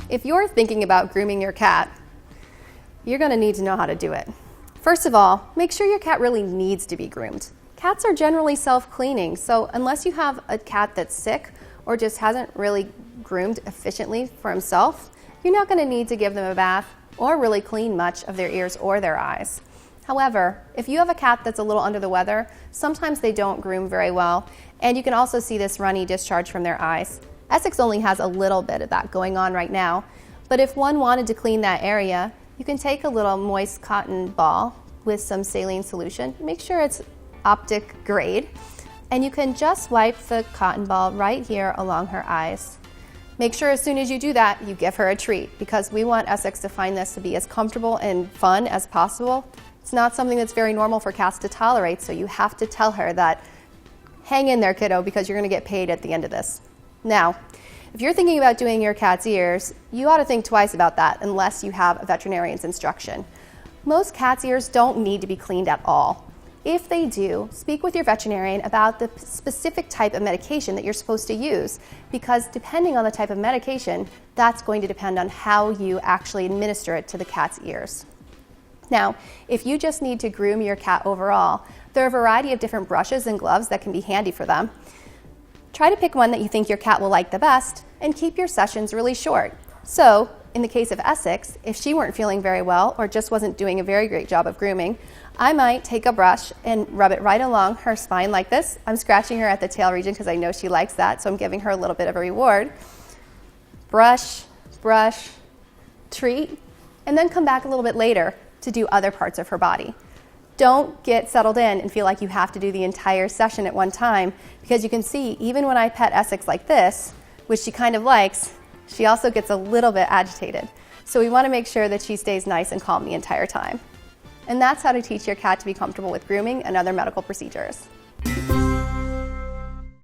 If you're thinking about grooming your cat, you're going to need to know how to do it. First of all, make sure your cat really needs to be groomed. Cats are generally self-cleaning, so unless you have a cat that's sick or just hasn't really groomed efficiently for himself, you're not going to need to give them a bath or really clean much of their ears or their eyes. However, if you have a cat that's a little under the weather, sometimes they don't groom very well, and you can also see this runny discharge from their eyes. Essex only has a little bit of that going on right now, but if one wanted to clean that area, you can take a little moist cotton ball with some saline solution. Make sure it's optic grade, and you can just wipe the cotton ball right here along her eyes. Make sure as soon as you do that, you give her a treat, because we want Essex to find this to be as comfortable and fun as possible. It's not something that's very normal for cats to tolerate, so you have to tell her that, hang in there, kiddo, because you're going to get paid at the end of this. Now, if you're thinking about doing your cat's ears, you ought to think twice about that unless you have a veterinarian's instruction. Most cats' ears don't need to be cleaned at all. If they do, speak with your veterinarian about the specific type of medication that you're supposed to use, because depending on the type of medication, that's going to depend on how you actually administer it to the cat's ears. Now, if you just need to groom your cat overall, there are a variety of different brushes and gloves that can be handy for them. Try to pick one that you think your cat will like the best and keep your sessions really short. So, in the case of Essex, if she weren't feeling very well or just wasn't doing a very great job of grooming, I might take a brush and rub it right along her spine like this. I'm scratching her at the tail region because I know she likes that, so I'm giving her a little bit of a reward. Brush, brush, treat, and then come back a little bit later to do other parts of her body. Don't get settled in and feel like you have to do the entire session at one time, because you can see even when I pet Essex like this, which she kind of likes, she also gets a little bit agitated. So we want to make sure that she stays nice and calm the entire time. And that's how to teach your cat to be comfortable with grooming and other medical procedures.